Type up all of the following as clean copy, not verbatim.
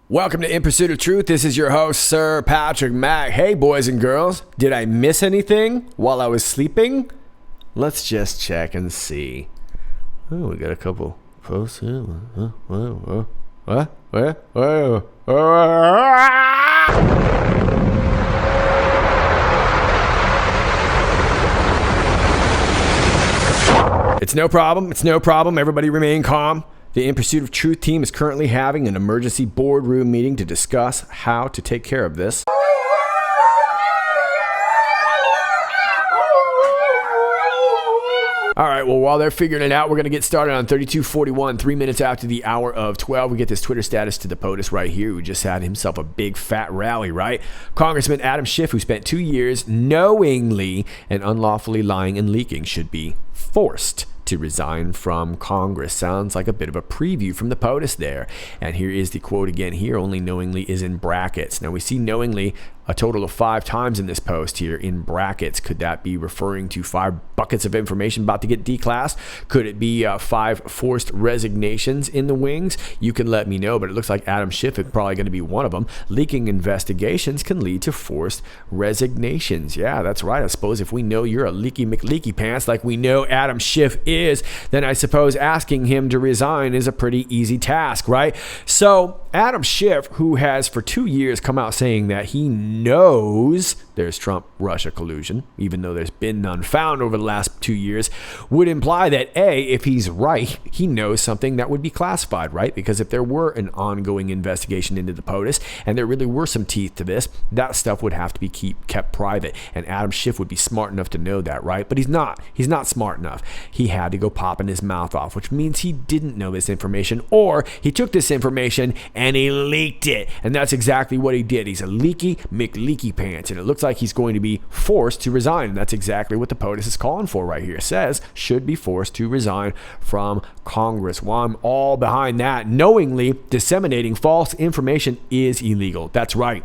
Welcome to In Pursuit of Truth. This is your host, Sir Patrick Mack. Hey, boys and girls. Did I miss anything while I was sleeping? Let's just check and see. Oh, we got a couple posts here. What? It's no problem. It's no problem. Everybody remain calm. The In Pursuit of Truth team is currently having an emergency boardroom meeting to discuss how to take care of this. All right, well, while they're figuring it out, we're going to get started on 3241, 3 minutes after the hour of 12. We get this Twitter status to the POTUS right here, who just had himself a big fat rally, right? Congressman Adam Schiff, who spent 2 years knowingly and unlawfully lying and leaking, should be forced to resign from Congress. Sounds like a bit of a preview from the POTUS there. And here is the quote again here. Only knowingly is in brackets. Now we see knowingly a total of 5 times in this post here in brackets. Could that be referring to 5 buckets of information about to get declassed? Could it be 5 forced resignations in the wings? You can let me know, but it looks like Adam Schiff is probably going to be one of them. Leaking investigations can lead to forced resignations. Yeah, that's right. I suppose if we know you're a leaky McLeaky pants like we know Adam Schiff is, then I suppose asking him to resign is a pretty easy task, right? So Adam Schiff, who has for 2 years come out saying that he knows there's Trump-Russia collusion, even though there's been none found over the last 2 years, would imply that A, if he's right, he knows something that would be classified, right? Because if there were an ongoing investigation into the POTUS and there really were some teeth to this, that stuff would have to be kept private. And Adam Schiff would be smart enough to know that, right? But he's not. He's not smart enough. He had to go popping his mouth off, which means he didn't know this information, or he took this information and he leaked it. And that's exactly what he did. He's a leaky McLeaky pants, and it looks like he's going to be forced to resign. And that's exactly what the POTUS is calling for right here. It says should be forced to resign from Congress. Well, I'm all behind that. Knowingly disseminating false information is illegal. That's right.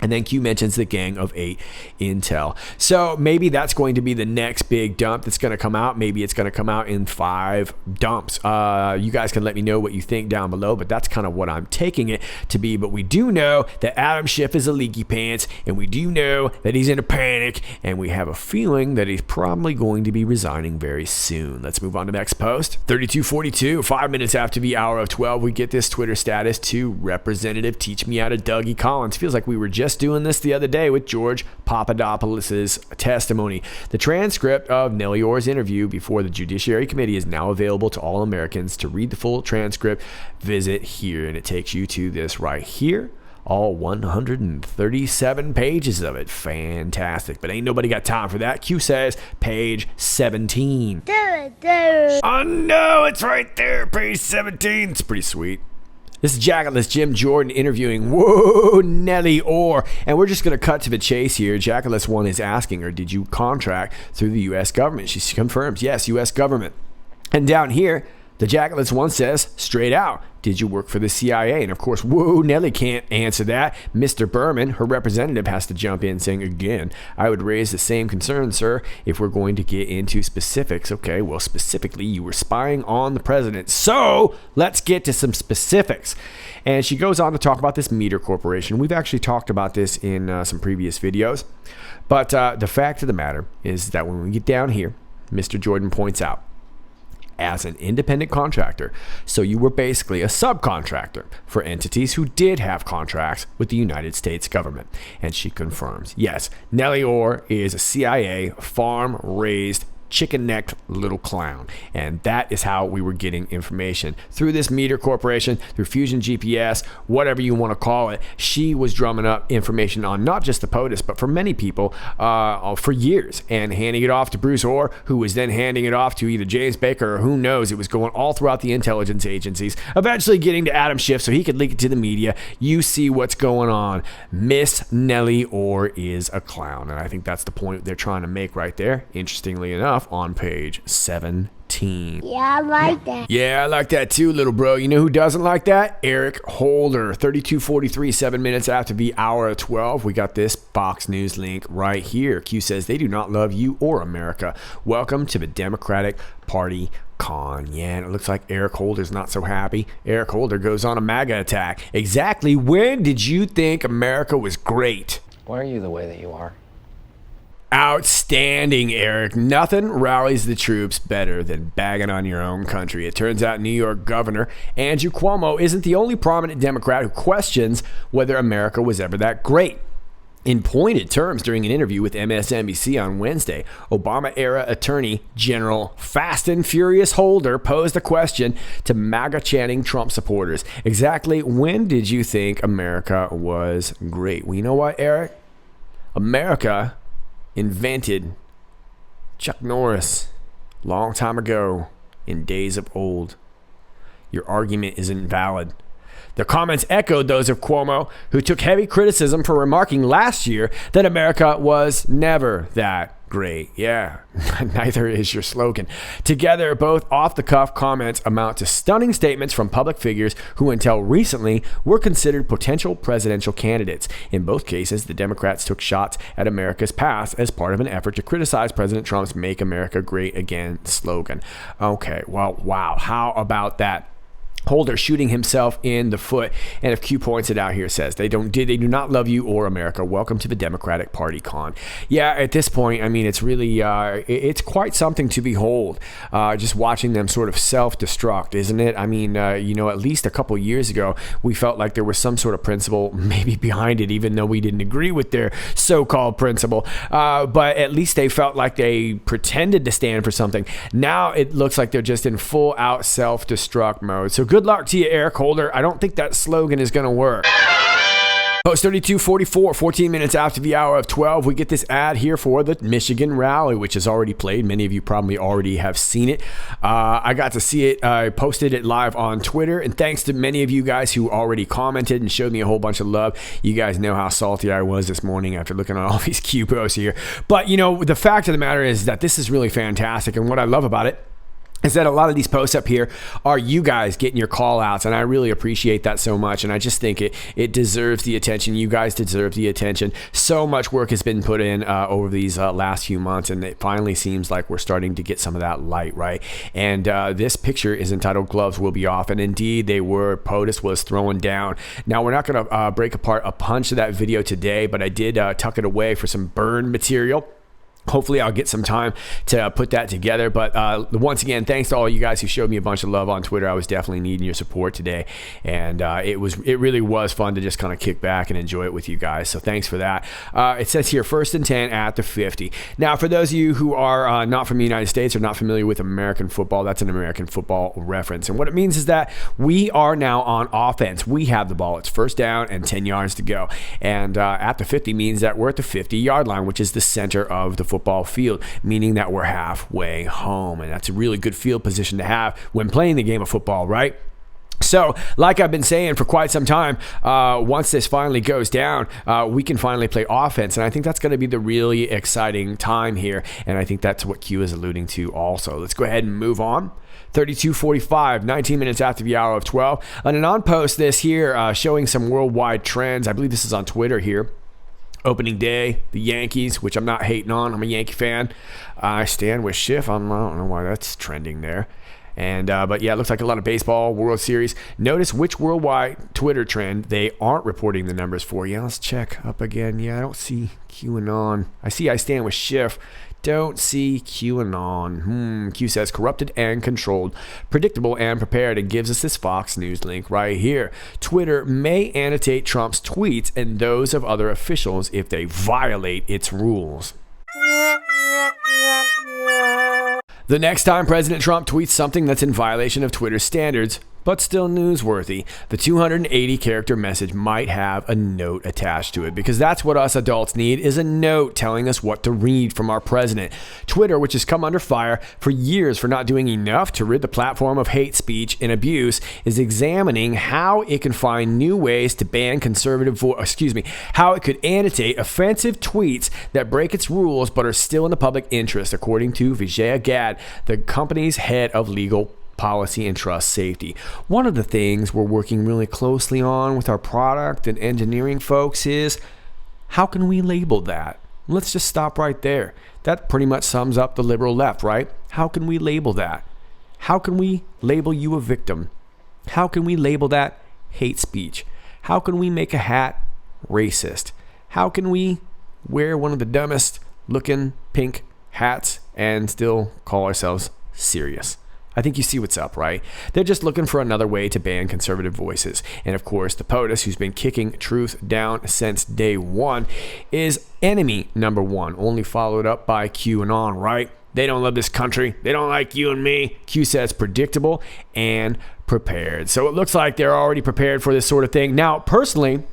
And then Q mentions the Gang of 8 intel. So maybe that's going to be the next big dump that's going to come out. Maybe it's going to come out in 5 dumps. You guys can let me know what you think down below, but that's kind of what I'm taking it to be. But we do know that Adam Schiff is a leaky pants, and we do know that he's in a panic, and we have a feeling that he's probably going to be resigning very soon. Let's move on to the next post. 3242, 5 minutes after the hour of 12, we get this Twitter status to Representative Teach Me Out of Dougie Collins. Feels like we were just doing this the other day with George Papadopoulos' testimony. The transcript of Nellie Orr's interview before the Judiciary Committee is now available to all Americans. To read the full transcript, visit here, and it takes you to this right here. All 137 pages of it. Fantastic. But ain't nobody got time for that. Q says page 17. Oh no, it's right there, page 17. It's pretty sweet. This is Jacketless Jim Jordan interviewing Nellie Orr. And we're just going to cut to the chase here. Jacketless One is asking her, did you contract through the U.S. government? She confirms, yes, U.S. government. And down here, the Jacketless One says, straight out, did you work for the CIA? And of course, Nellie can't answer that. Mr. Berman, her representative, has to jump in saying, again, I would raise the same concern, sir, if we're going to get into specifics. Okay, well, specifically, you were spying on the president. So let's get to some specifics. And she goes on to talk about this Meter Corporation. We've actually talked about this in some previous videos. But the fact of the matter is that when we get down here, Mr. Jordan points out, as an independent contractor, so you were basically a subcontractor for entities who did have contracts with the United States government. And she confirms, yes, Nellie Orr is a CIA farm-raised chicken-necked little clown. And that is how we were getting information. Through this Meter Corporation, through Fusion GPS, whatever you want to call it, she was drumming up information on not just the POTUS, but for many people for years, and handing it off to Bruce Orr, who was then handing it off to either James Baker or who knows. It was going all throughout the intelligence agencies, eventually getting to Adam Schiff so he could leak it to the media. You see what's going on. Miss Nellie Orr is a clown. And I think that's the point they're trying to make right there. Interestingly enough, on page 17. Yeah, I like that. Yeah, I like that too, little bro. You know who doesn't like that? Eric Holder. 32:43, 7 minutes after the hour of 12. We got this Fox News link right here. Q says, they do not love you or America. Welcome to the Democratic Party con. Yeah, and it looks like Eric Holder's not so happy. Eric Holder goes on a MAGA attack. Exactly when did you think America was great? Why are you the way that you are? Outstanding, Eric. Nothing rallies the troops better than bagging on your own country. It turns out New York Governor Andrew Cuomo isn't the only prominent Democrat who questions whether America was ever that great. In pointed terms during an interview with MSNBC on Wednesday, Obama-era Attorney General Fast and Furious Holder posed a question to MAGA-chanting Trump supporters. Exactly when did you think America was great? Well, you know what, Eric? America invented Chuck Norris long time ago in days of old. Your argument is invalid. The comments echoed those of Cuomo, who took heavy criticism for remarking last year that America was never that great. Yeah, neither is your slogan. Together, both off-the-cuff comments amount to stunning statements from public figures who until recently were considered potential presidential candidates. In both cases, the Democrats took shots at America's past as part of an effort to criticize President Trump's Make America Great Again slogan. Okay, well, wow, how about that? Holder shooting himself in the foot. And if Q points it out here, says they do not love you or America. Welcome to the Democratic Party con. Yeah, at this point, I mean, it's really it's quite something to behold. Just watching them sort of self-destruct, isn't it? I mean, at least a couple years ago, we felt like there was some sort of principle maybe behind it, even though we didn't agree with their so-called principle. But at least they felt like they pretended to stand for something. Now it looks like they're just in full-out self-destruct mode. So good luck to you, Eric Holder. I don't think that slogan is going to work. Post 32:44, 14 minutes after the hour of 12, we get this ad here for the Michigan rally, which is already played. Many of you probably already have seen it. I got to see it. I posted it live on Twitter, and thanks to many of you guys who already commented and showed me a whole bunch of love. You guys know how salty I was this morning after looking at all these Q posts here. But, the fact of the matter is that this is really fantastic, and what I love about it is that a lot of these posts up here are you guys getting your call outs, and I really appreciate that so much, and I just think it deserves the attention. You guys deserve the attention. So much work has been put in over these last few months, and it finally seems like we're starting to get some of that light, right? And this picture is entitled Gloves Will Be Off, and indeed they were. POTUS was throwing down. Now, we're not going to break apart a punch of that video today, but I did tuck it away for some burn material. Hopefully I'll get some time to put that together. But once again, thanks to all you guys who showed me a bunch of love on Twitter. I was definitely needing your support today. And it really was fun to just kind of kick back and enjoy it with you guys. So thanks for that. It says here, 1st and 10 at the 50. Now, for those of you who are not from the United States or not familiar with American football, that's an American football reference. And what it means is that we are now on offense. We have the ball. It's 1st down and 10 yards to go. And at the 50 means that we're at the 50-yard line, which is the center of the football field, meaning that we're halfway home. And that's a really good field position to have when playing the game of football, right? So, like I've been saying for quite some time, once this finally goes down, we can finally play offense. And I think that's going to be the really exciting time here. And I think that's what Q is alluding to also. Let's go ahead and move on. 32:45, 19 minutes after the hour of 12. An Anon post this here showing some worldwide trends. I believe this is on Twitter here. Opening day, the Yankees, which I'm not hating on. I'm a Yankee fan. I stand with Schiff. I don't know why that's trending there. And but yeah, it looks like a lot of baseball, World Series. Notice which worldwide Twitter trend they aren't reporting the numbers for. Yeah, let's check up again. Yeah, I don't see QAnon. I see I stand with Schiff. Don't see QAnon. Q says corrupted and controlled, predictable and prepared, and gives us this Fox News link right here. Twitter may annotate Trump's tweets and those of other officials if they violate its rules. The next time President Trump tweets something that's in violation of Twitter's standards, but still newsworthy, the 280-character message might have a note attached to it, because that's what us adults need, is a note telling us what to read from our president. Twitter, which has come under fire for years for not doing enough to rid the platform of hate speech and abuse, is examining how it can find new ways to ban how it could annotate offensive tweets that break its rules but are still in the public interest, according to Vijay Agad, the company's head of legal policy and trust safety. One of the things we're working really closely on with our product and engineering folks is, how can we label that? Let's just stop right there. That pretty much sums up the liberal left, right? How can we label that? How can we label you a victim? How can we label that hate speech? How can we make a hat racist? How can we wear one of the dumbest looking pink hats and still call ourselves serious? I think you see what's up, right? They're just looking for another way to ban conservative voices. And of course, the POTUS, who's been kicking truth down since day one, is enemy number one, only followed up by QAnon, right? They don't love this country. They don't like you and me. Q says predictable and prepared. So it looks like they're already prepared for this sort of thing. Now, personally,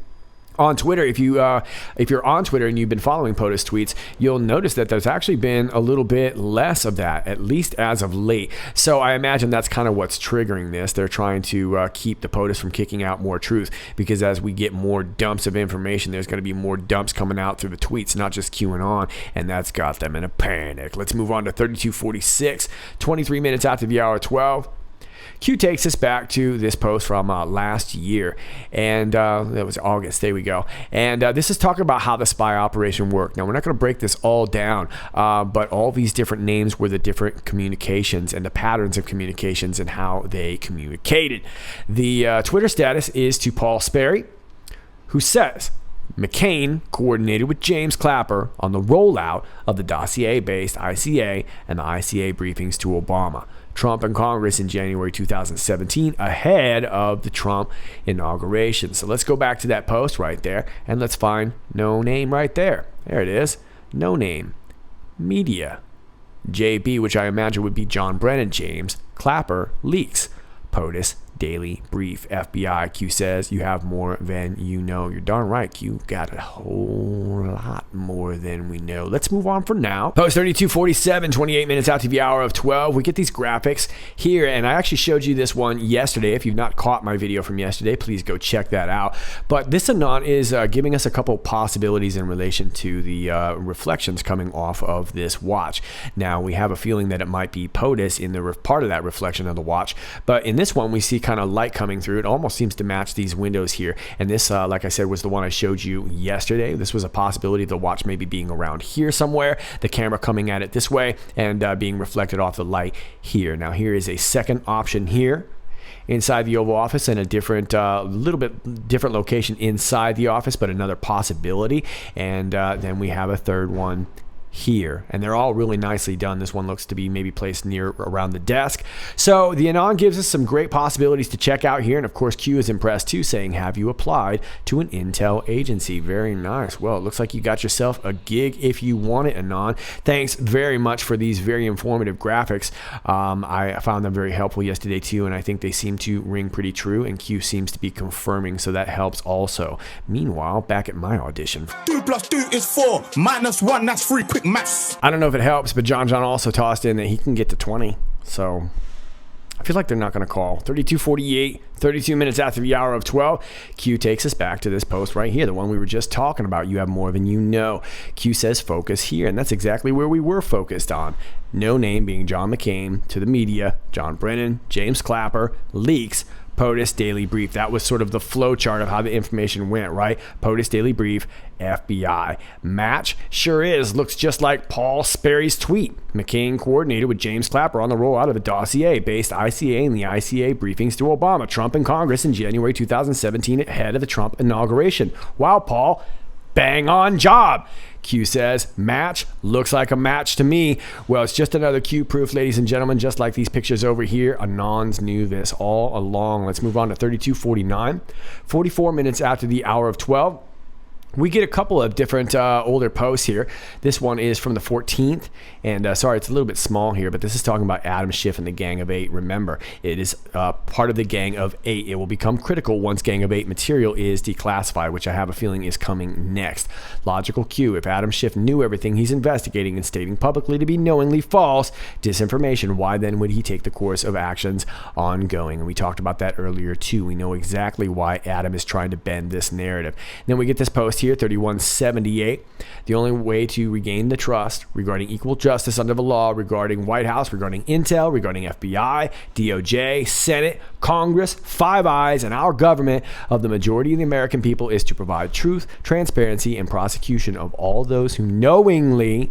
on Twitter, if you're on Twitter and you've been following POTUS tweets, you'll notice that there's actually been a little bit less of that, at least as of late. So I imagine that's kind of what's triggering this. They're trying to keep the POTUS from kicking out more truth, because as we get more dumps of information, there's going to be more dumps coming out through the tweets, not just QAnon, and that's got them in a panic. Let's move on to 32:46, 23 minutes after the hour 12. Q takes us back to this post from last year, and that was August. There we go. And this is talking about how the spy operation worked. Now, we're not going to break this all down, but all these different names were the different communications and the patterns of communications and how they communicated. The Twitter status is to Paul Sperry, who says McCain coordinated with James Clapper on the rollout of the dossier-based ICA and the ICA briefings to Obama, Trump, and Congress in January 2017, ahead of the Trump inauguration. So let's go back to that post right there, and let's find no name right there. There it is. No name. Media. JB, which I imagine would be John Brennan. James Clapper leaks. POTUS Daily Brief. FBI. Q says you have more than you know. You're darn right, Q. Got a whole lot more than we know. Let's move on for now. Post 32:47, 28 minutes out to the hour of 12. We get these graphics here, and I actually showed you this one yesterday. If you've not caught my video from yesterday, please go check that out. But this Anon is giving us a couple possibilities in relation to the reflections coming off of this watch. Now, we have a feeling that it might be POTUS in the part of that reflection of the watch, but in this one, we see kind of light coming through. It almost seems to match these windows here. And this, like I said, was the one I showed you yesterday. This was a possibility of the watch maybe being around here somewhere, the camera coming at it this way, and being reflected off the light here. Now, here is a second option here inside the Oval Office, and a different, little bit different location inside the office, but another possibility. And then we have a third one here, and they're all really nicely done. This one looks to be maybe placed near around the desk. So the Anon gives us some great possibilities to check out here, and of course Q is impressed too, saying, have you applied to an intel agency? Very nice. Well, it looks like you got yourself a gig if you want it, Anon. Thanks very much for these very informative graphics. I found them very helpful yesterday too, and I think they seem to ring pretty true, and Q seems to be confirming, so that helps also. Meanwhile, back at my audition, 2 + 2 is 4, -1, that's 3. Quick maths. I don't know if it helps, but John also tossed in that he can get to 20. So I feel like they're not going to call. 32:48, 32 minutes after the hour of 12. Q takes us back to this post right here, the one we were just talking about. You have more than you know. Q says focus here, and that's exactly where we were focused on. No name being John McCain to the media, John Brennan, James Clapper, leaks, POTUS Daily Brief. That was sort of the flow chart of how the information went, right? POTUS Daily Brief, FBI. Match? Sure is. Looks just like Paul Sperry's tweet. McCain coordinated with James Clapper on the rollout of a dossier-based ICA and the ICA briefings to Obama, Trump, and Congress in January 2017 ahead of the Trump inauguration. Wow, Paul. Bang on job. Q says, match? Looks like a match to me. Well, it's just another Q proof, ladies and gentlemen, just like these pictures over here. Anons knew this all along. Let's move on to 32:49. 44 minutes after the hour of 12. We get a couple of different older posts here. This one is from the 14th, and sorry, it's a little bit small here, but this is talking about Adam Schiff and the Gang of Eight. Remember, it is part of the Gang of Eight. It will become critical once Gang of Eight material is declassified, which I have a feeling is coming next. Logical cue: if Adam Schiff knew everything he's investigating and stating publicly to be knowingly false disinformation, why then would he take the course of actions ongoing? And we talked about that earlier too. We know exactly why Adam is trying to bend this narrative. And then we get this post here, 3178. The only way to regain the trust regarding equal justice under the law, regarding White House, regarding Intel, regarding FBI, DOJ, Senate, Congress, Five Eyes, and our government of the majority of the American people is to provide truth, transparency, and prosecution of all those who knowingly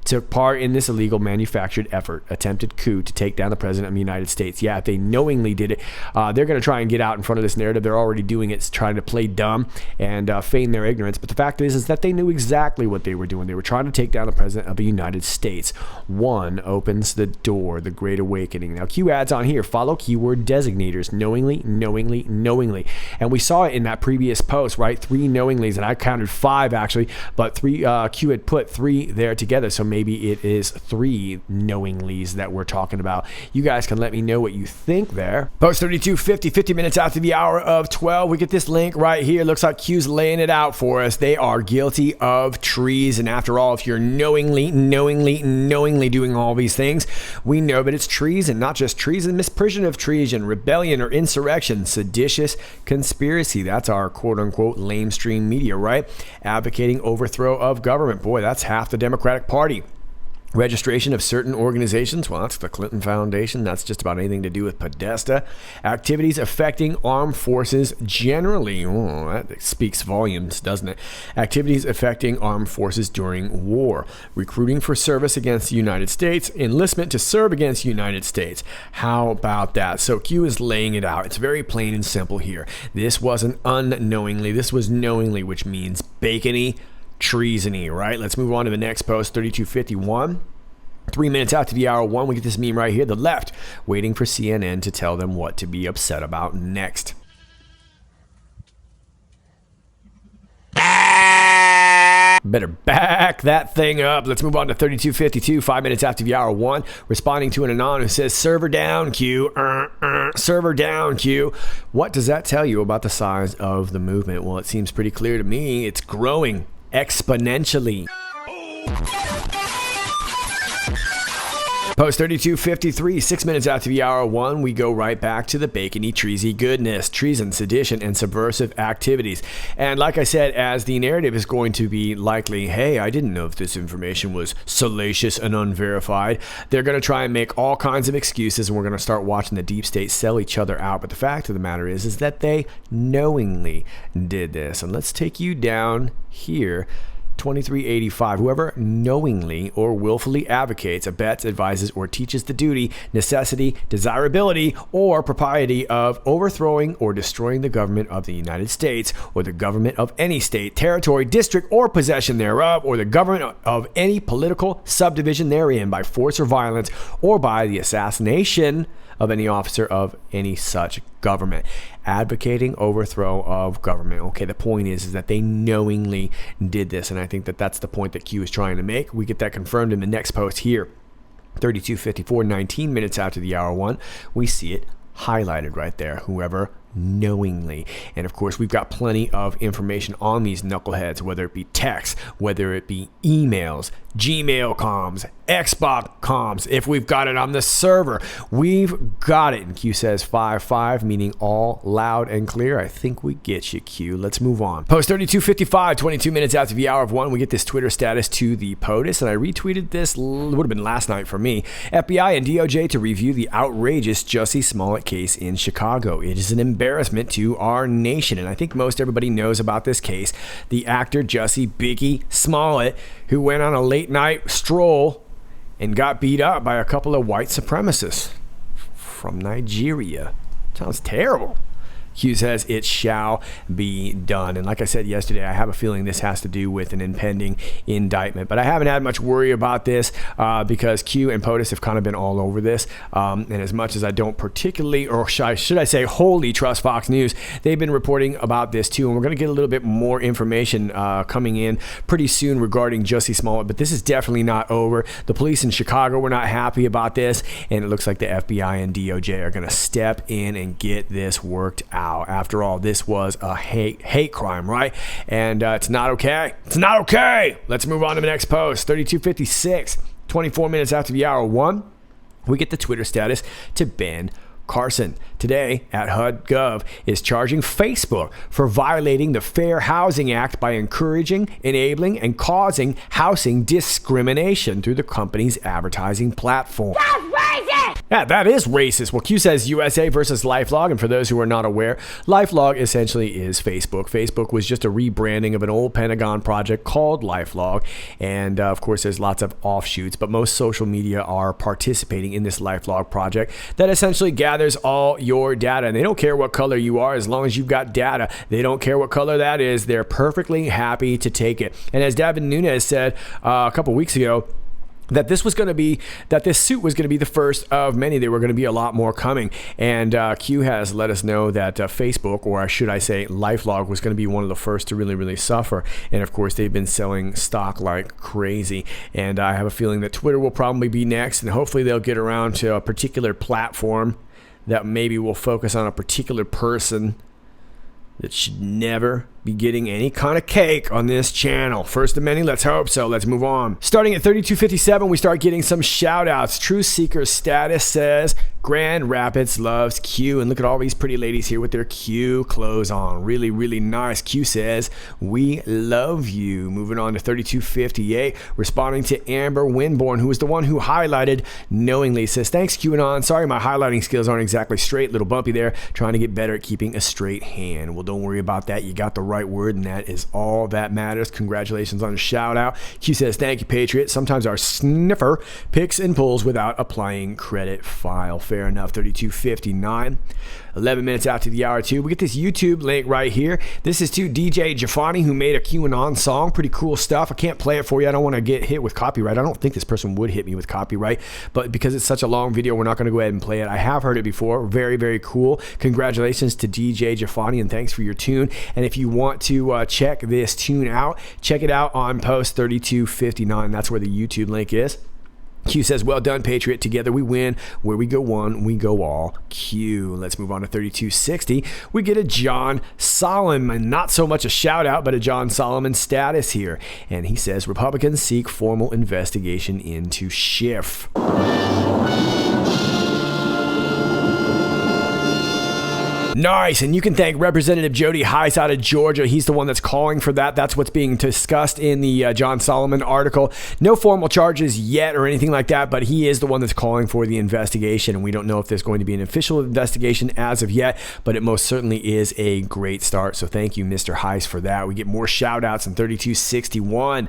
took part in this illegal manufactured effort, attempted coup to take down the president of the United States. Yeah, if they knowingly did it, they're going to try and get out in front of this narrative. They're already doing it, trying to play dumb and feign their ignorance. But the fact is that they knew exactly what they were doing. They were trying to take down the president of the United States. One opens the door, the Great Awakening. Now, Q adds on here, follow keyword designators, knowingly, knowingly, knowingly. And we saw it in that previous post, right? 3 knowinglys, and I counted 5 actually, but Q had put 3 there together. So maybe it is 3 knowinglys that we're talking about. You guys can let me know what you think there. Post 3250, 50 minutes after the hour of 12. We get this link right here. Looks like Q's laying it out for us. They are guilty of treason. After all, if you're knowingly doing all these things, we know that it's treason. Not just treason, misprision of treason, rebellion or insurrection, seditious conspiracy. That's our quote-unquote lamestream media, right? Advocating overthrow of government. Boy, that's half the Democratic Party. Registration of certain organizations, well, that's the Clinton Foundation. That's just about anything to do with Podesta. Activities affecting armed forces generally. Oh, that speaks volumes, doesn't it? Activities affecting armed forces during war. Recruiting for service against the United States. Enlistment to serve against the United States. How about that? So Q is laying it out. It's very plain and simple here. This wasn't unknowingly. This was knowingly, which means bacony, treasony, right? Let's move on to the next post, 3251. 3 minutes after the hour 1, we get this meme right here. The left waiting for CNN to tell them what to be upset about next. Better back that thing up. Let's move on to 3252, 5 minutes after the hour 1. Responding to an Anon who says, server down, Q. Server down, Q. What does that tell you about the size of the movement? Well, it seems pretty clear to me. It's growing exponentially. Post 3253, 6 minutes after the hour 1, we go right back to the bacony, treasy goodness, treason, sedition, and subversive activities. And like I said, as the narrative is going to be likely, hey, I didn't know if this information was salacious and unverified, they're going to try and make all kinds of excuses, and we're going to start watching the deep state sell each other out. But the fact of the matter is that they knowingly did this. And let's take you down here. 2385. Whoever knowingly or willfully advocates, abets, advises, or teaches the duty, necessity, desirability, or propriety of overthrowing or destroying the government of the United States or the government of any state, territory, district, or possession thereof, or the government of any political subdivision therein by force or violence, or by the assassination of any officer of any such government. Advocating overthrow of government. Okay, the point is that they knowingly did this, and I think that that's the point that Q is trying to make. We get that confirmed in the next post here. 3254, 19 minutes after the hour 1, we see it highlighted right there. Whoever knowingly. And of course, we've got plenty of information on these knuckleheads, whether it be text, whether it be emails, Gmail comms, Xbox comms. If we've got it on the server, we've got it. And Q says 5-5, meaning all loud and clear. I think we get you, Q. Let's move on. Post 3255, 22 minutes after the hour of 1, we get this Twitter status to the POTUS, and I retweeted this, would have been last night for me. FBI and DOJ to review the outrageous Jussie Smollett case in Chicago. It is an embarrassment to our nation, and I think most everybody knows about this case. The actor Jussie Biggie Smollett, who went on a late night stroll and got beat up by a couple of white supremacists from Nigeria. Sounds terrible. Q says it shall be done. And like I said yesterday, I have a feeling this has to do with an impending indictment. But I haven't had much worry about this because Q and POTUS have kind of been all over this. And as much as I don't particularly, or should I say wholly trust Fox News, they've been reporting about this too. And we're going to get a little bit more information coming in pretty soon regarding Jussie Smollett. But this is definitely not over. The police in Chicago were not happy about this. And it looks like the FBI and DOJ are going to step in and get this worked out. After all, this was a hate crime, right? And it's not okay. It's not okay. Let's move on to the next post. 3256, 24 minutes after the hour 1, we get the Twitter status to Ben Carson. Today at HUD.gov is charging Facebook for violating the Fair Housing Act by encouraging, enabling, and causing housing discrimination through the company's advertising platform. That's racist! Yeah, that is racist. Well, Q says USA versus LifeLog, and for those who are not aware, LifeLog essentially is Facebook. Facebook was just a rebranding of an old Pentagon project called LifeLog, and of course there's lots of offshoots, but most social media are participating in this LifeLog project that essentially gathers all your data, and they don't care what color you are as long as you've got data. They don't care what color that is. They're perfectly happy to take it. And as Davin Nunes said a couple weeks ago, that this suit was going to be the first of many. There were going to be a lot more coming. And Q has let us know that Facebook, or should I say LifeLog, was going to be one of the first to really, really suffer. And of course, they've been selling stock like crazy. And I have a feeling that Twitter will probably be next. And hopefully they'll get around to a particular platform that maybe will focus on a particular person that should never be getting any kind of cake on this channel. First of many, let's hope so. Let's move on. Starting at 3257, we start getting some shout outs. Truth Seeker Status says Grand Rapids loves Q, and look at all these pretty ladies here with their Q clothes on. Really, really nice. Q says we love you. Moving on to 3258, responding to Amber Winborn, who was the one who highlighted knowingly, says thanks QAnon. Sorry my highlighting skills aren't exactly straight, little bumpy there, trying to get better at keeping a straight hand. Well, don't worry about that. You got the right word, and that is all that matters. Congratulations on the shout out. Q says thank you, Patriot. Sometimes our sniffer picks and pulls without applying credit file. Fair enough. 3259, 11 minutes after the hour 2, we get this YouTube link right here. This is to DJ Jafani, who made a QAnon song. Pretty cool stuff. I can't play it for you. I don't want to get hit with copyright. I don't think this person would hit me with copyright, but because it's such a long video, we're not going to go ahead and play it. I have heard it before. Very, very cool. Congratulations to DJ Jafani, and thanks for your tune. And if you want to check this tune out, check it out on post 3259. That's where the YouTube link is. Q says, well done, Patriot. Together we win. Where we go one, we go all. Q. Let's move on to 3260. We get a John Solomon, not so much a shout out, but a John Solomon status here. And he says, Republicans seek formal investigation into Schiff. Nice, and you can thank Representative Jody Heiss out of Georgia. He's the one that's calling for that. That's what's being discussed in the John Solomon article. No formal charges yet or anything like that, but he is the one that's calling for the investigation, and we don't know if there's going to be an official investigation as of yet, but it most certainly is a great start. So thank you, Mr. Heiss, for that. We get more shout-outs in 3261.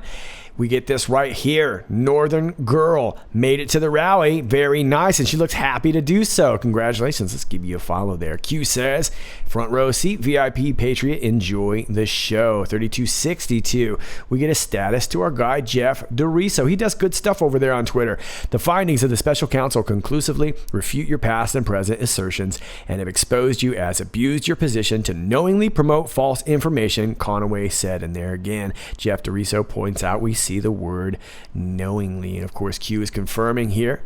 We get this right here. Northern Girl made it to the rally. Very nice, and she looks happy to do so. Congratulations. Let's give you a follow there. Q says, front row seat, VIP Patriot, enjoy the show. 3262. We get a status to our guy, Jeff DeRiso. He does good stuff over there on Twitter. The findings of the special counsel conclusively refute your past and present assertions and have exposed you as abused your position to knowingly promote false information, Conaway said. And there again, Jeff DeRiso points out we see the word knowingly. And of course, Q is confirming here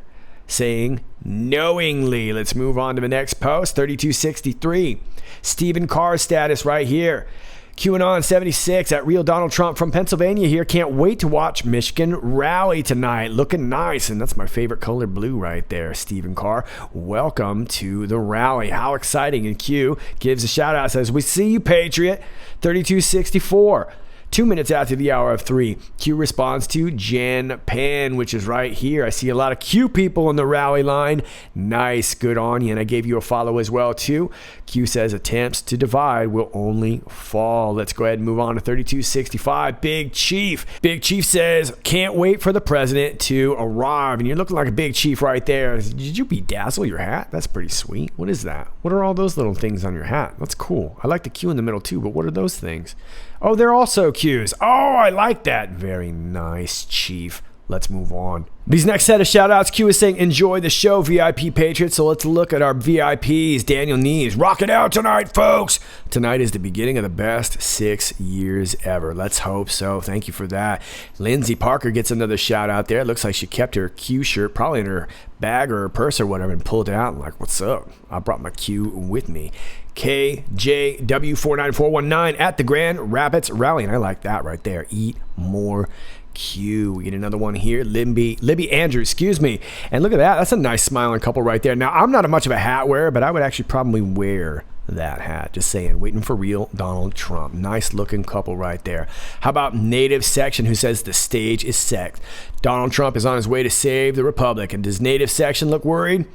saying knowingly. Let's move on to the next post. 3263. Stephen Carr's status right here. QAnon 76 at Real Donald Trump from Pennsylvania here. Can't wait to watch Michigan rally tonight. Looking nice. And that's my favorite color, blue, right there. Stephen Carr, welcome to the rally. How exciting. And Q gives a shout out. Says, we see you, Patriot. 3264. 2 minutes after the hour of 3, Q responds to Jen Pan, which is right here. I see a lot of Q people in the rally line. Nice, good on you. And I gave you a follow as well, too. Q says attempts to divide will only fall. Let's go ahead and move on to 3265. Big Chief. Big Chief says, can't wait for the president to arrive. And you're looking like a big chief right there. Did you bedazzle your hat? That's pretty sweet. What is that? What are all those little things on your hat? That's cool. I like the Q in the middle, too, but what are those things? Oh, they're also Qs. Oh, I like that. Very nice, Chief. Let's move on. These next set of shout outs, Q is saying, enjoy the show, VIP Patriots. So let's look at our VIPs. Daniel Neves, rock it out tonight, folks. Tonight is the beginning of the best 6 years ever. Let's hope so. Thank you for that. Lindsay Parker gets another shout out there. It looks like she kept her Q shirt probably in her bag or her purse or whatever and pulled it out. I'm like, what's up? I brought my Q with me. KJW49419 at the Grand Rapids Rally. And I like that right there. Eat more Q. We get another one here. Libby Andrews, excuse me. And look at that. That's a nice smiling couple right there. Now, I'm not much of a hat wearer, but I would actually probably wear that hat. Just saying. Waiting for real Donald Trump. Nice looking couple right there. How about Native Section, who says the stage is set. Donald Trump is on his way to save the Republic. And does Native Section look worried?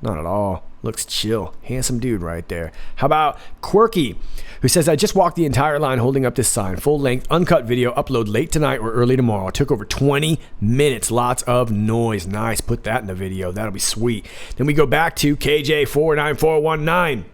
Not at all. Looks chill. Handsome dude right there. How about Quirky, who says, I just walked the entire line holding up this sign. Full length, uncut video, upload late tonight or early tomorrow. It took over 20 minutes. Lots of noise. Nice. Put that in the video. That'll be sweet. Then we go back to KJ49419.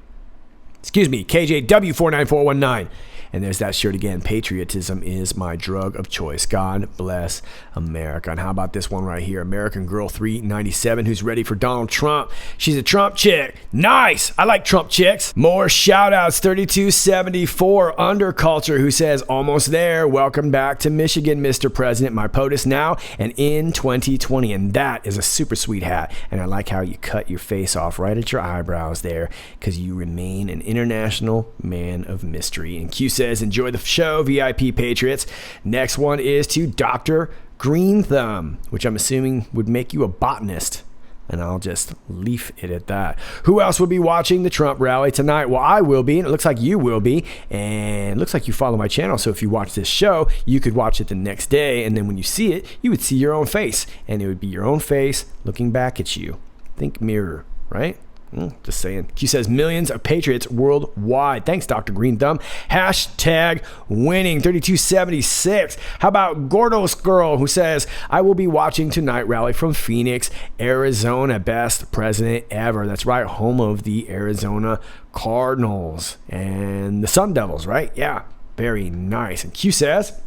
Excuse me, KJW49419. And there's that shirt again. Patriotism is my drug of choice. God bless America. And how about this one right here? American Girl 397, who's ready for Donald Trump. She's a Trump chick. Nice. I like Trump chicks. More shout outs. 3274 Underculture, who says, almost there. Welcome back to Michigan, Mr. President. My POTUS now and in 2020. And that is a super sweet hat. And I like how you cut your face off right at your eyebrows there, because you remain an international man of mystery. And Q says, enjoy the show, VIP Patriots. Next one is to Dr. Green Thumb, which I'm assuming would make you a botanist. And I'll just leave it at that. Who else will be watching the Trump rally tonight? Well, I will be, and it looks like you will be. And it looks like you follow my channel. So if you watch this show, you could watch it the next day. And then when you see it, you would see your own face. And it would be your own face looking back at you. Think mirror, right? Just saying. Q says millions of patriots worldwide. Thanks, Dr. Green Thumb. Hashtag winning 3276. How about Gordos Girl, who says, I will be watching tonight rally from Phoenix, Arizona. Best president ever. That's right. Home of the Arizona Cardinals and the Sun Devils, right? Yeah. Very nice. And Q says,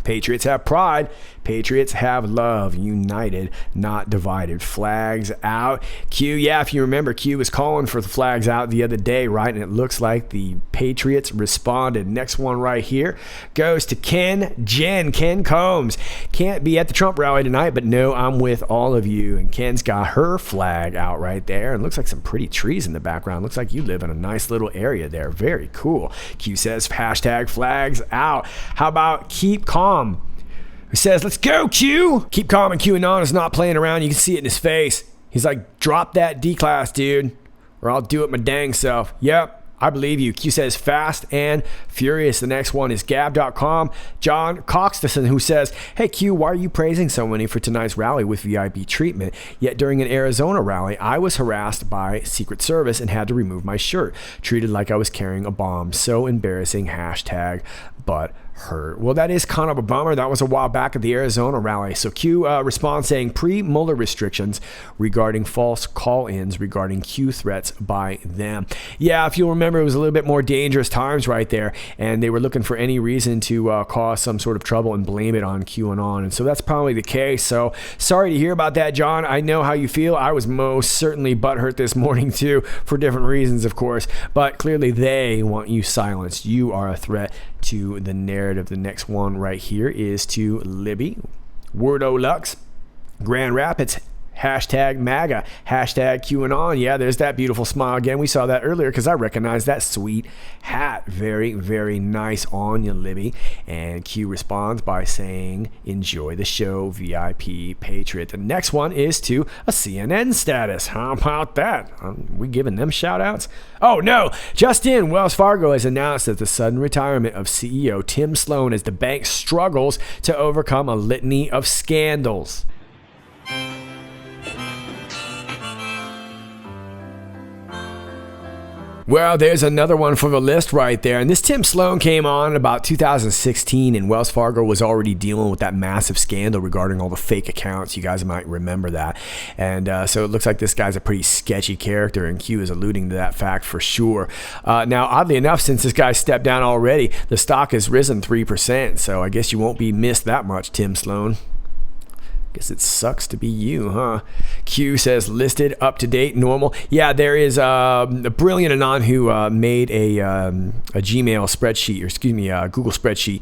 Patriots have pride. Patriots have love. United, not divided. Flags out. Q, yeah, if you remember, Q was calling for the flags out the other day, right? And it looks like the Patriots responded. Next one right here goes to Ken Combs. Can't be at the Trump rally tonight, but no, I'm with all of you. And Ken's got her flag out right there. And looks like some pretty trees in the background. Looks like you live in a nice little area there. Very cool. Q says, hashtag flags out. How about Keep Calm, who says, let's go, Q. Keep calm, and QAnon is not playing around. You can see it in his face. He's like, drop that D-class, dude, or I'll do it my dang self. Yep, I believe you. Q says, fast and furious. The next one is gab.com. John Coxton, who says, hey, Q, why are you praising so many for tonight's rally with VIP treatment? Yet during an Arizona rally, I was harassed by Secret Service and had to remove my shirt. Treated like I was carrying a bomb. So embarrassing. Hashtag but hurt. Well, that is kind of a bummer. That was a while back at the Arizona rally. So Q responds saying pre-Mueller restrictions regarding false call-ins regarding Q threats by them. Yeah, if you'll remember, it was a little bit more dangerous times right there, and they were looking for any reason to cause some sort of trouble and blame it on QAnon. And so that's probably the case. So sorry to hear about that, John. I know how you feel. I was most certainly butthurt this morning too, for different reasons, of course. But clearly they want you silenced. You are a threat to the narrative. The next one right here is to Libby Wordo Lux, Grand Rapids. Hashtag MAGA. Hashtag QAnon. Yeah, there's that beautiful smile again. We saw that earlier because I recognize that sweet hat. Very, very nice on you, Libby. And Q responds by saying, enjoy the show, VIP Patriot. The next one is to a CNN status. How about that? We giving them shout outs? Oh no, just in, Wells Fargo has announced that the sudden retirement of CEO Tim Sloan as the bank struggles to overcome a litany of scandals. Well, there's another one for the list right there. And this Tim Sloan came on about 2016, and Wells Fargo was already dealing with that massive scandal regarding all the fake accounts. You guys might remember that. And so it looks like this guy's a pretty sketchy character, and Q is alluding to that fact for sure. Now, oddly enough, since this guy stepped down already, the stock has risen 3%. So I guess you won't be missed that much, Tim Sloan. Guess it sucks to be you, huh? Q says listed, up to date, normal. Yeah, there is a brilliant Anon who made a Gmail spreadsheet, or excuse me, a Google spreadsheet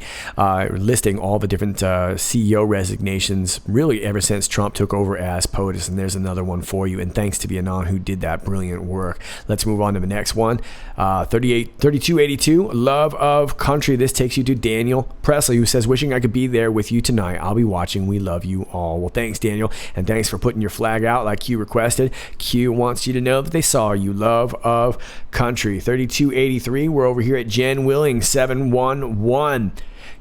listing all the different CEO resignations really ever since Trump took over as POTUS. And there's another one for you. And thanks to the Anon who did that brilliant work. Let's move on to the next one. 3282, love of country. This takes you to Daniel Presley, who says, wishing I could be there with you tonight. I'll be watching. We love you all. Well, thanks, Daniel, and thanks for putting your flag out like Q requested. Q wants you to know that they saw you. Love of country. 3283, we're over here at Jen Willing 711.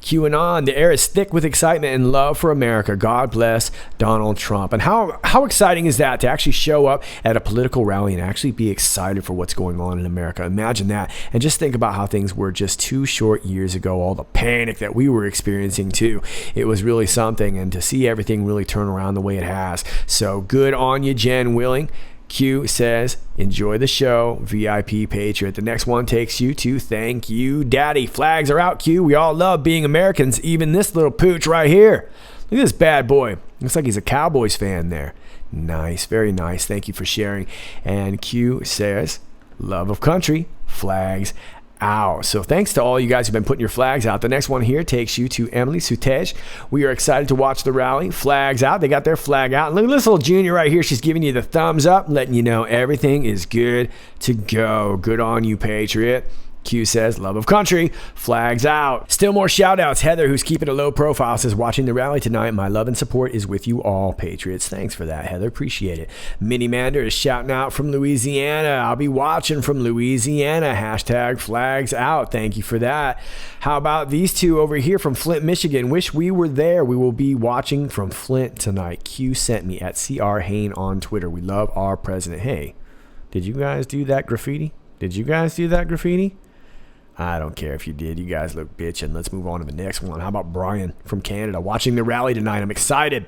QAnon, the air is thick with excitement and love for America. God bless Donald Trump. And how exciting is that to actually show up at a political rally and actually be excited for what's going on in America? Imagine that. And just think about how things were just 2 short years ago, all the panic that we were experiencing too. It was really something, and to see everything really turn around the way it has. So good on you, Jen Willing. Q says, enjoy the show, VIP Patriot. The next one takes you to thank you, Daddy. Flags are out, Q. We all love being Americans, even this little pooch right here. Look at this bad boy. Looks like he's a Cowboys fan there. Nice, very nice. Thank you for sharing. And Q says, love of country, flags out. So thanks to all you guys who've been putting your flags out. The next one here takes you to Emily Sutej. We are excited to watch the rally. Flags out. They got their flag out. Look at this little junior right here. She's giving you the thumbs up, letting you know everything is good to go. Good on you, Patriot. Q says, love of country, flags out. Still more shout outs. Heather, who's keeping a low profile, says, watching the rally tonight. My love and support is with you all, Patriots. Thanks for that, Heather. Appreciate it. Minnie Mander is shouting out from Louisiana. I'll be watching from Louisiana. Hashtag flags out. Thank you for that. How about these two over here from Flint, Michigan? Wish we were there. We will be watching from Flint tonight. Q sent me at CR Hain on Twitter. We love our president. Hey, did you guys do that graffiti? Did you guys do that graffiti? I don't care if you did. You guys look bitchin'. Let's move on to the next one. How about Brian from Canada watching the rally tonight? I'm excited.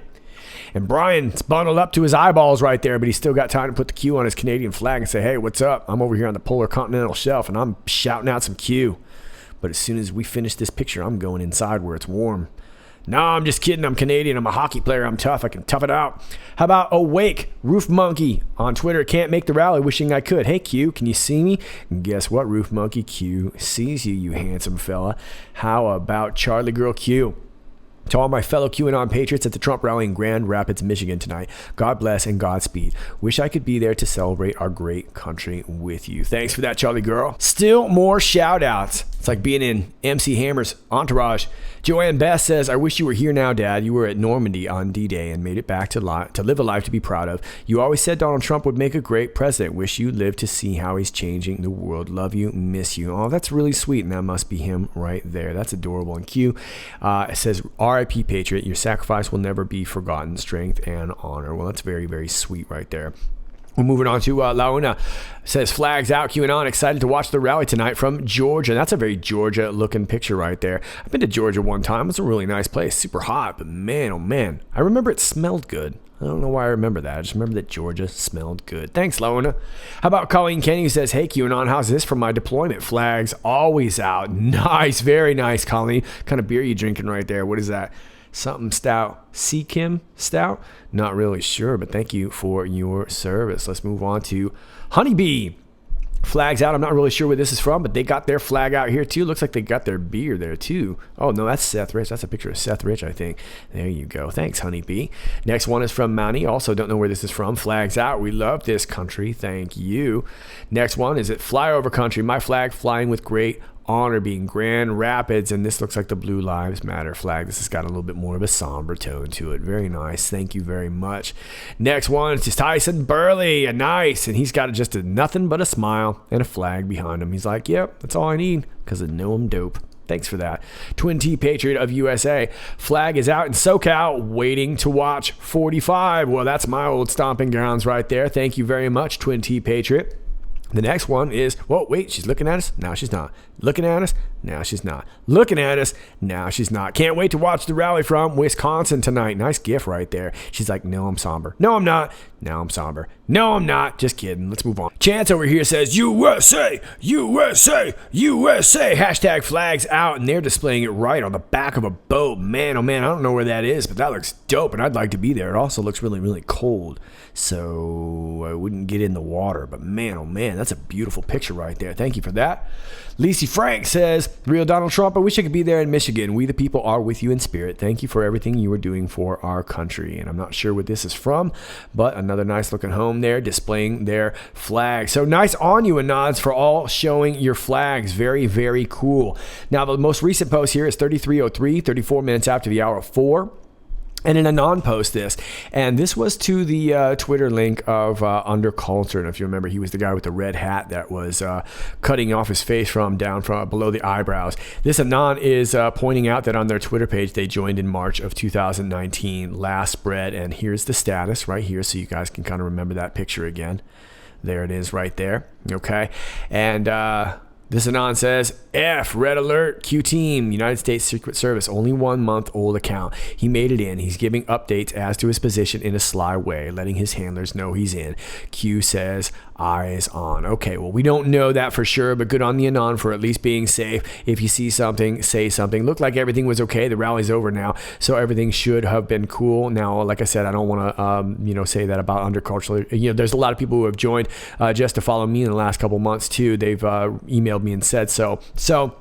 And Brian's bundled up to his eyeballs right there, but he's still got time to put the Q on his Canadian flag and say, hey, what's up? I'm over here on the polar continental shelf, and I'm shouting out some Q. But as soon as we finish this picture, I'm going inside where it's warm. No, I'm just kidding. I'm Canadian. I'm a hockey player. I'm tough. I can tough it out. How about Awake Roof Monkey on Twitter? Can't make the rally. Wishing I could. Hey, Q, can you see me? And guess what, Roof Monkey? Q sees you, you handsome fella. How about Charlie Girl Q? To all my fellow QAnon Patriots at the Trump rally in Grand Rapids, Michigan tonight, God bless and Godspeed. Wish I could be there to celebrate our great country with you. Thanks for that, Charlie Girl. Still more shout outs. It's like being in MC Hammer's entourage. Joanne Best says, I wish you were here now, Dad. You were at Normandy on D-Day and made it back to live a life to be proud of. You always said Donald Trump would make a great president. Wish you lived to see how he's changing the world. Love you, miss you. Oh, that's really sweet, and that must be him right there. That's adorable. And Q it says, R.I.P. Patriot, your sacrifice will never be forgotten. Strength and honor. Well, that's very, very sweet right there. We're moving on to Launa. Says, flags out, QAnon. Excited to watch the rally tonight from Georgia. That's a very Georgia-looking picture right there. I've been to Georgia one time. It's a really nice place. Super hot, but man, oh man. I remember it smelled good. I don't know why I remember that. I just remember that Georgia smelled good. Thanks, Launa. How about Colleen Kenny, who says, hey, QAnon, how's this for my deployment? Flags always out. Nice, very nice, Colleen. What kind of beer are you drinking right there? What is that? Something stout. Seakim stout? Not really sure, but thank you for your service. Let's move on to Honeybee. Flags out. I'm not really sure where this is from, but they got their flag out here too. Looks like they got their beer there too. Oh no, that's Seth Rich. That's a picture of Seth Rich, I think. There you go. Thanks, Honeybee. Next one is from Manny. Also don't know where this is from. Flags out. We love this country. Thank you. Next one is at Flyover Country. My flag flying with great honor, being Grand Rapids, and this looks like the Blue Lives Matter flag. This has got a little bit more of a somber tone to it. Very nice. Thank you very much. Next one is just Tyson Burley, a nice, and he's got just nothing but a smile and a flag behind him. He's like, yep, that's all I need because I know I'm dope. Thanks for that. Twin T Patriot of USA. Flag is out in SoCal, waiting to watch 45. Well, that's my old stomping grounds right there. Thank you very much, Twin T Patriot. The next one is, whoa, wait, she's looking at us? Now she's not. Looking at us? Now she's not. Looking at us? Now she's not. Can't wait to watch the rally from Wisconsin tonight. Nice gif right there. She's like, no, I'm somber. No, I'm not. Now I'm somber. No, I'm not. Just kidding. Let's move on. Chance over here says, USA, USA, USA. Hashtag flags out, and they're displaying it right on the back of a boat. Man, oh man, I don't know where that is, but that looks dope, and I'd like to be there. It also looks really, really cold, so I wouldn't get in the water, but man, oh man, that's a beautiful picture right there. Thank you for that. Lacey Frank says, real Donald Trump, I wish I could be there in Michigan. We the people are with you in spirit. Thank you for everything you are doing for our country. And I'm not sure what this is from, but another nice looking home there displaying their flag. So nice on you, Anons, for all showing your flags. Very, very cool. Now, the most recent post here is 33:03, 34 minutes after the hour of 4. And an Anon post this, and this was to the Twitter link of Underculture. And if you remember, he was the guy with the red hat that was cutting off his face from down from below the eyebrows. This Anon is pointing out that on their Twitter page, they joined in March of 2019, last spread. And here's the status right here, so you guys can kind of remember that picture again. There it is right there. Okay. And this Anon says, F, red alert, Q team, United States Secret Service, only 1 month old account. He made it in. He's giving updates as to his position in a sly way, letting his handlers know he's in. Q says, eyes on. Okay, well, we don't know that for sure, but good on the Anon for at least being safe. If you see something, say something. Looked like everything was okay. The rally's over now, so everything should have been cool. Now, like I said, I don't want to, say that about Underculture. There's a lot of people who have joined just to follow me in the last couple months too. They've emailed me and said so. So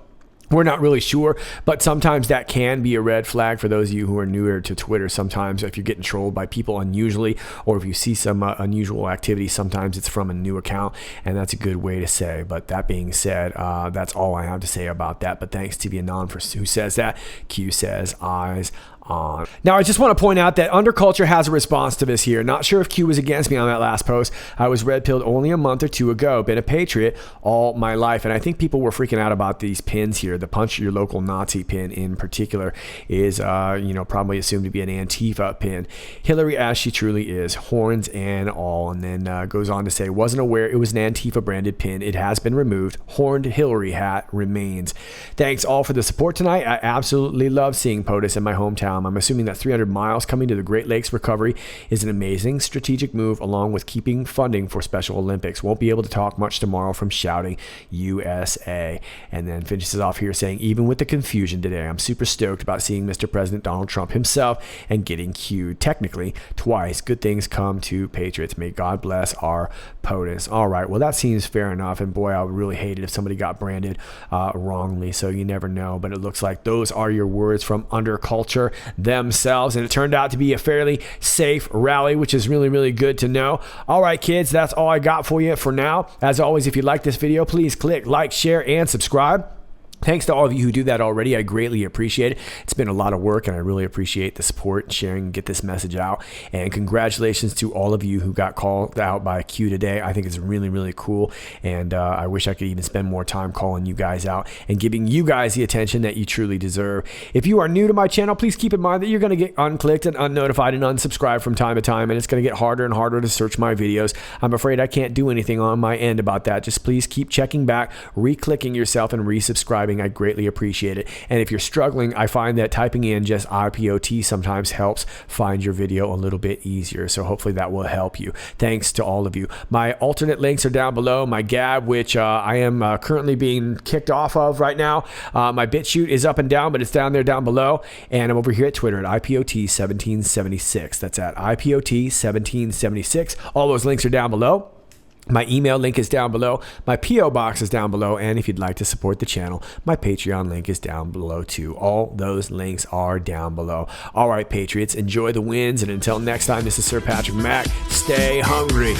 we're not really sure, but sometimes that can be a red flag for those of you who are newer to Twitter. Sometimes if you're getting trolled by people unusually, or if you see some unusual activity, sometimes it's from a new account, and that's a good way to say. But that being said, that's all I have to say about that. But thanks to the Anon who says that. Q says eyes on. Now, I just want to point out that Underculture has a response to this here. Not sure if Q was against me on that last post. I was red-pilled only a month or two ago. Been a patriot all my life. And I think people were freaking out about these pins here. The punch your local Nazi pin in particular is, probably assumed to be an Antifa pin. Hillary, as she truly is, horns and all. And then goes on to say, wasn't aware it was an Antifa branded pin. It has been removed. Horned Hillary hat remains. Thanks all for the support tonight. I absolutely love seeing POTUS in my hometown. I'm assuming that 300 miles coming to the Great Lakes recovery is an amazing strategic move, along with keeping funding for Special Olympics. Won't be able to talk much tomorrow from shouting USA. And then finishes off here saying, even with the confusion today, I'm super stoked about seeing Mr. President Donald Trump himself and getting cued technically twice. Good things come to patriots. May God bless our POTUS. All right, well, that seems fair enough. And boy, I would really hate it if somebody got branded wrongly. So you never know. But it looks like those are your words from Underculture themselves, and it turned out to be a fairly safe rally, which is really, really good to know. All right, kids, that's all I got for you for now. As always, if you like this video, please click like, share, and subscribe. Thanks to all of you who do that already. I greatly appreciate it. It's been a lot of work, and I really appreciate the support and sharing and get this message out. And congratulations to all of you who got called out by Q today. I think it's really, really cool, and I wish I could even spend more time calling you guys out and giving you guys the attention that you truly deserve. If you are new to my channel, please keep in mind that you're going to get unclicked and unnotified and unsubscribed from time to time, and it's going to get harder and harder to search my videos. I'm afraid I can't do anything on my end about that. Just please keep checking back, re-clicking yourself, and resubscribing. I greatly appreciate it. And if you're struggling, I find that typing in just IPOT sometimes helps find your video a little bit easier. So hopefully that will help you. Thanks to all of you. My alternate links are down below. My Gab, which I am currently being kicked off of right now. My BitChute is up and down, but it's down there down below. And I'm over here at Twitter at IPOT1776. That's at IPOT1776. All those links are down below. My email link is down below. My P.O. box is down below. And if you'd like to support the channel, my Patreon link is down below too. All those links are down below. All right, Patriots, enjoy the wins. And until next time, this is Sir Patrick Mack. Stay hungry.